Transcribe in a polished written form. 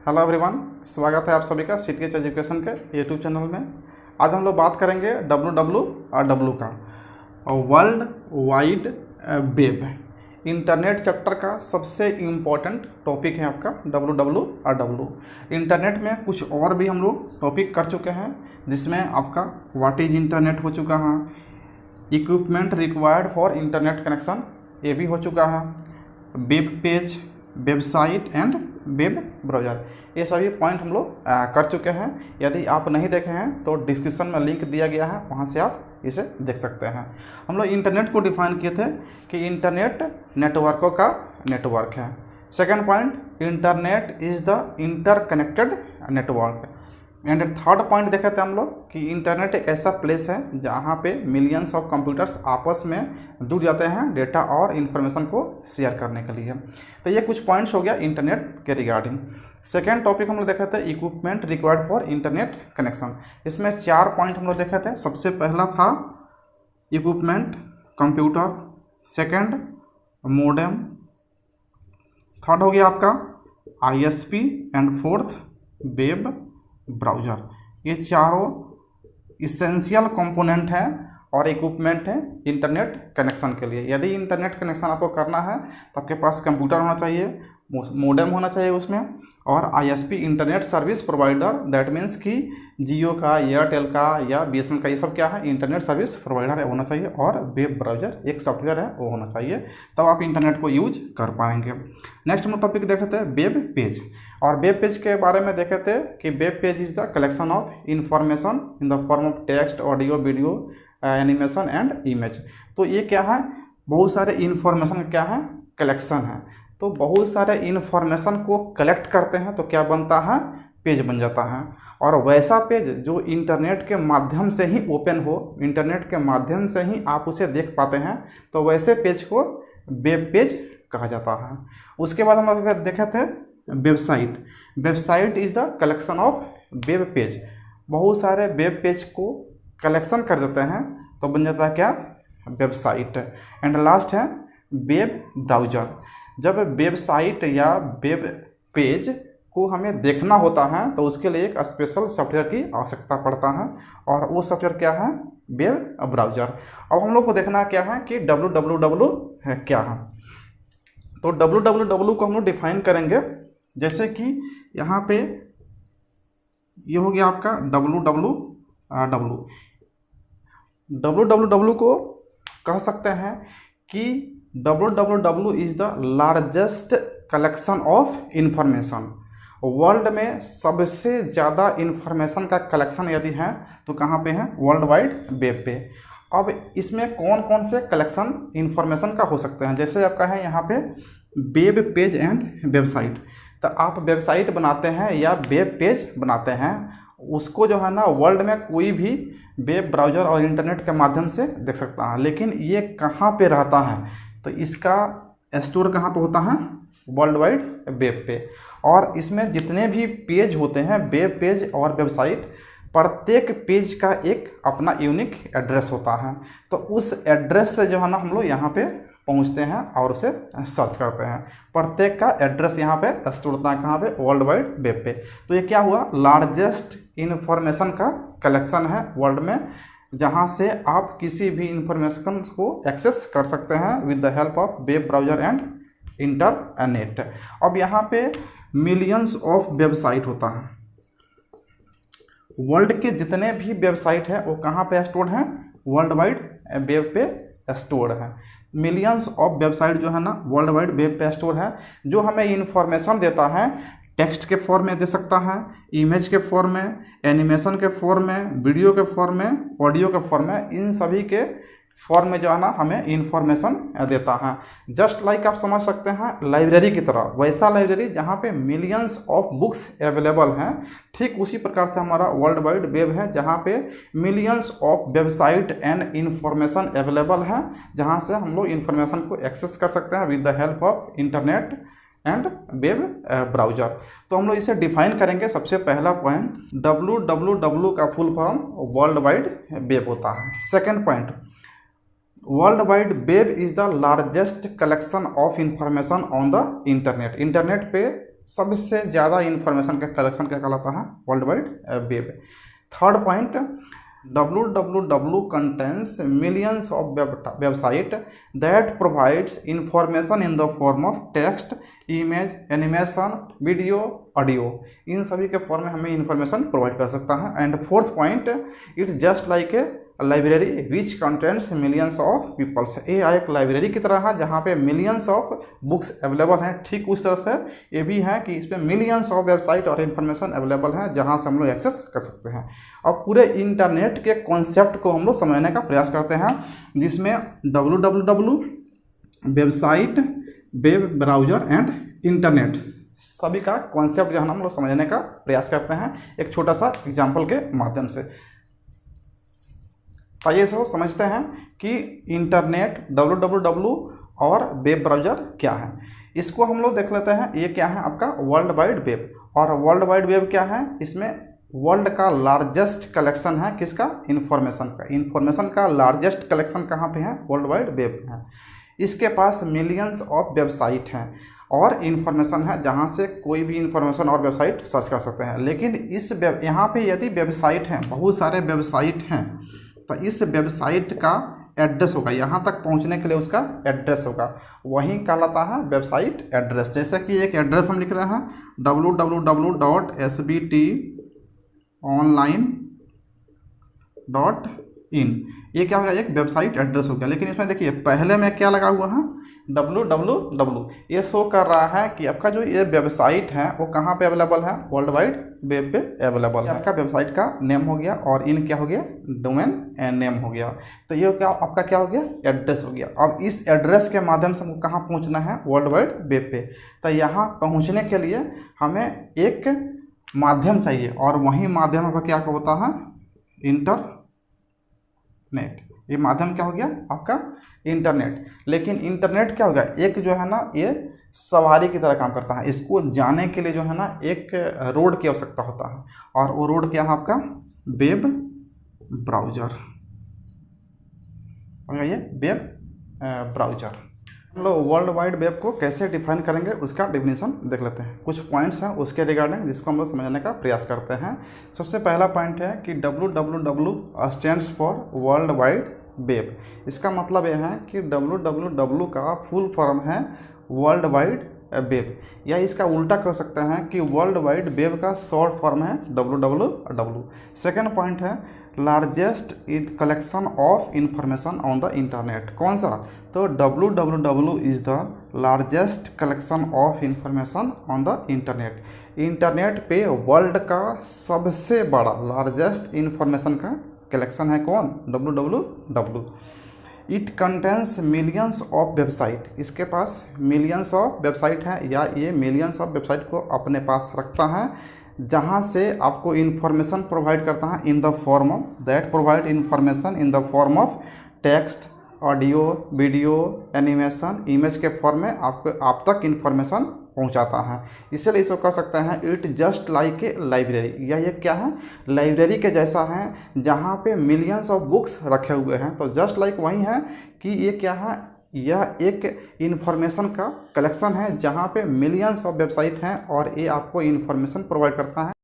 Hello everyone, स्वागत है आप सभी का सिटीएच एजुकेशन के यूट्यूब चैनल में। आज हम लोग बात करेंगे डब्ल्यू का world wide web internet chapter का सबसे इम्पोर्टेंट टॉपिक है आपका डब्ल्यू। इंटरनेट में कुछ और भी हम लोग टॉपिक कर चुके हैं, जिसमें आपका व्हाट इज इंटरनेट हो चुका है, equipment required for internet connection ये भी हो चुका है, web page, website and web browser, ये सभी पॉइंट हम लोग कर चुके हैं। यदि आप नहीं देखे हैं तो डिस्क्रिप्शन में लिंक दिया गया है, वहाँ से आप इसे देख सकते हैं। हम लोग इंटरनेट को डिफाइन किए थे कि इंटरनेट नेटवर्कों का नेटवर्क है। Second point, internet is the interconnected network. And third point देखे थे हम लोग कि इंटरनेट एक ऐसा प्लेस है जहाँ पे मिलियंस ऑफ कंप्यूटर्स आपस में जुड़ जाते हैं डेटा और इन्फॉर्मेशन को शेयर करने के लिए। तो ये कुछ पॉइंट्स हो गया इंटरनेट के रिगार्डिंग। सेकेंड टॉपिक हम लोग देखे थे equipment required for internet connection. इसमें 4 पॉइंट हम लोग देखे थे। सबसे पहला था equipment computer, second modem, third हो गया आपका ISP and fourth web browser. ये चारों इसेंशियल कंपोनेंट हैं और इक्विपमेंट हैं इंटरनेट कनेक्शन के लिए। यदि इंटरनेट कनेक्शन आपको करना है तो आपके पास कंप्यूटर होना चाहिए, मोडेम होना चाहिए उसमें, और ISP internet service provider, that means कि जियो का, एयरटेल का या BSNL का, ये सब क्या है, इंटरनेट सर्विस प्रोवाइडर है होना चाहिए, और वेब ब्राउज़र एक सॉफ्टवेयर है वो होना चाहिए, तब आप इंटरनेट को यूज कर पाएंगे। नेक्स्ट हम टॉपिक देखे थे वेब पेज, और वेब पेज के बारे में देखे थे कि web page is the collection of information in the form of text, audio, video, animation and image. तो ये क्या है, बहुत सारे इन्फॉर्मेशन क्या है, कलेक्शन है। तो बहुत सारे इन्फॉर्मेशन को कलेक्ट करते हैं तो क्या बनता है, पेज बन जाता है। और वैसा पेज जो इंटरनेट के माध्यम से ही ओपन हो, इंटरनेट के माध्यम से ही आप उसे देख पाते हैं, तो वैसे पेज को वेब पेज कहा जाता है। उसके बाद हम लोग देखे थे website. Website is the collection of web page. बहुत सारे वेब पेज को कलेक्शन कर देते हैं तो बन जाता है क्या, वेबसाइट। एंड लास्ट है वेब ब्राउज़र। जब वेबसाइट या वेब पेज को हमें देखना होता है तो उसके लिए एक स्पेशल सॉफ्टवेयर की आवश्यकता पड़ता है, और वो सॉफ्टवेयर क्या है, वेब ब्राउज़र। अब हम लोग को देखना क्या है कि www है क्या है। तो www को हम लोग डिफाइन करेंगे, जैसे कि यहाँ पे ये हो गया आपका www को कह सकते हैं कि www is the largest collection of information. World में सबसे ज़्यादा इंफॉर्मेशन का कलेक्शन यदि है तो कहाँ पे है, वर्ल्ड वाइड वेब पे। अब इसमें कौन कौन से कलेक्शन इंफॉर्मेशन का हो सकते हैं, जैसे आपका है यहाँ पे वेब पेज एंड वेबसाइट। तो आप वेबसाइट बनाते हैं या वेब पेज बनाते हैं, उसको जो है ना वर्ल्ड में कोई भी वेब ब्राउज़र और इंटरनेट के माध्यम से देख सकता है। लेकिन ये कहाँ पे रहता है, तो इसका स्टोर कहाँ पे होता है, वर्ल्ड वाइड वेब पे। और इसमें जितने भी पेज होते हैं, वेब पेज और वेबसाइट, प्रत्येक पेज का एक अपना यूनिक एड्रेस होता है। तो उस एड्रेस से जो है ना हम लोग यहाँ पे पहुँचते हैं और उसे सर्च करते हैं। प्रत्येक का एड्रेस यहाँ पे स्टोर होता है, कहाँ पे, वर्ल्ड वाइड वेब पे। तो ये क्या हुआ, लार्जेस्ट इंफॉर्मेशन का कलेक्शन है वर्ल्ड में, जहाँ से आप किसी भी इंफॉर्मेशन को एक्सेस कर सकते हैं with the help of web browser and internet. अब यहाँ पे मिलियंस ऑफ वेबसाइट होता है। वर्ल्ड के जितने भी वेबसाइट हैं वो कहाँ पे स्टोर्ड हैं, वर्ल्ड वाइड वेब पे स्टोर्ड है। मिलियंस ऑफ वेबसाइट जो है ना वर्ल्ड वाइड वेब पे स्टोर है, जो हमें इंफॉर्मेशन देता है, टेक्स्ट के फॉर्म में दे सकता है, इमेज के फॉर्म में, एनिमेशन के फॉर्म में, वीडियो के फॉर्म में, ऑडियो के फॉर्म में, इन सभी के फॉर्म में जो है ना हमें इंफॉर्मेशन देता है। जस्ट लाइक आप समझ सकते हैं लाइब्रेरी की तरह, वैसा लाइब्रेरी जहाँ पे मिलियंस ऑफ बुक्स अवेलेबल हैं, ठीक उसी प्रकार से हमारा वर्ल्ड वाइड वेब है, जहाँ पे millions of website and information available है, जहाँ से हम लोग इंफॉर्मेशन को एक्सेस कर सकते हैं with the help of internet and web browser. तो हम लोग इसे डिफाइन करेंगे। सबसे पहला पॉइंट, www का full form world wide web होता है। Second point, world wide web is the largest collection of information on the internet. Internet पे सबसे ज़्यादा इंफॉर्मेशन का कलेक्शन क्या कहलाता है? World wide web. Third point, www contains millions of website that provides information in the form of text, image, animation, video, audio, इन सभी के फॉर्म में हमें इंफॉर्मेशन प्रोवाइड कर सकता है। And fourth point, it just like a library which contents millions of peoples. ये एक लाइब्रेरी की तरह है जहाँ पे मिलियंस ऑफ बुक्स अवेलेबल हैं। ठीक उस तरह से ये भी है कि इसमें मिलियंस ऑफ वेबसाइट और इन्फॉर्मेशन अवेलेबल है जहाँ से हम लोग एक्सेस कर सकते हैं। अब पूरे इंटरनेट के कॉन्सेप्ट को हम लोग समझने का प्रयास करते हैं, जिसमें www, website, web browser and internet, सभी का कॉन्सेप्ट जो है हम लोग समझने का प्रयास करते हैं एक छोटा सा एग्जाम्पल के माध्यम से। आइए सब समझते हैं कि इंटरनेट, www और वेब ब्राउजर क्या है। इसको हम लोग देख लेते हैं। ये क्या है? आपका वर्ल्ड वाइड वेब। और वर्ल्ड वाइड वेब क्या है? इसमें वर्ल्ड का लार्जेस्ट कलेक्शन है किसका? इन्फॉर्मेशन का। इन्फॉर्मेशन का लार्जेस्ट कलेक्शन कहाँ पे है? वर्ल्ड वाइड वेब है। इसके पास मिलियंस ऑफ वेबसाइट हैं और इन्फॉर्मेशन है जहाँ से कोई भी इन्फॉर्मेशन और वेबसाइट सर्च कर सकते हैं। लेकिन इस यहाँ पे यदि वेबसाइट हैं, बहुत सारे वेबसाइट हैं, तो इस वेबसाइट का एड्रेस होगा, यहाँ तक पहुँचने के लिए उसका एड्रेस होगा, वही कहलाता है वेबसाइट एड्रेस। जैसे कि एक एड्रेस हम लिख रहे हैं www.sbtonline.in, ये क्या होगा? एक वेबसाइट एड्रेस हो गया। लेकिन इसमें देखिए पहले में क्या लगा हुआ है? www। ये शो कर रहा है कि आपका जो ये वेबसाइट है वो कहाँ पे अवेलेबल है? वर्ल्ड वाइड वेब पे अवेलेबल है। आपका वेबसाइट का नेम हो गया और इन क्या हो गया? डोमेन नेम हो गया। तो ये क्या आपका क्या हो गया? एड्रेस हो गया। अब इस एड्रेस के माध्यम से हमको कहाँ पहुँचना है? वर्ल्ड वाइड वेब पे। तो यहाँ पहुँचने के लिए हमें एक माध्यम चाहिए और वही माध्यम आपका क्या होता है? इंटरनेट। ये माध्यम क्या हो गया? आपका इंटरनेट। लेकिन इंटरनेट क्या होगा? एक जो है ना ये सवारी की तरह काम करता है। इसको जाने के लिए जो है ना एक रोड की आवश्यकता होता है, और वो रोड क्या है? आपका वेब ब्राउजर। ये वेब ब्राउजर। हम लोग वर्ल्ड वाइड वेब को कैसे डिफाइन करेंगे उसका डेफिनेशन देख लेते हैं। कुछ पॉइंट्स हैं उसके रिगार्डिंग जिसको हम लोग समझने का प्रयास करते हैं। सबसे पहला पॉइंट है कि www stands for world wide web. इसका मतलब यह है कि www का फुल फॉर्म है वर्ल्ड वाइड वेब, या इसका उल्टा कर सकते हैं कि वर्ल्ड वाइड वेब का शॉर्ट फॉर्म है www। सेकेंड पॉइंट है largest collection of information on the internet. कौन सा? तो www is the largest collection of information on the internet. Internet पे वर्ल्ड का सबसे बड़ा लार्जेस्ट इंफॉर्मेशन का कलेक्शन है कौन? www। It contains millions of website. इसके पास मिलियंस ऑफ वेबसाइट है, या ये मिलियंस ऑफ वेबसाइट को अपने पास रखता है जहाँ से आपको इन्फॉर्मेशन प्रोवाइड करता है in the form of that provide information in the form of text, audio, video, animation, image के फॉर्म में आपको आप तक इन्फॉर्मेशन पहुंचाता है। इसलिए इसको कह सकते हैं it just like a library. या ये क्या है? लाइब्रेरी के जैसा है जहाँ पे मिलियंस ऑफ बुक्स रखे हुए हैं। तो जस्ट लाइक वही है कि ये क्या है? यह एक इन्फॉर्मेशन का कलेक्शन है जहाँ पे मिलियंस ऑफ वेबसाइट हैं और ये आपको इन्फॉर्मेशन प्रोवाइड करता है।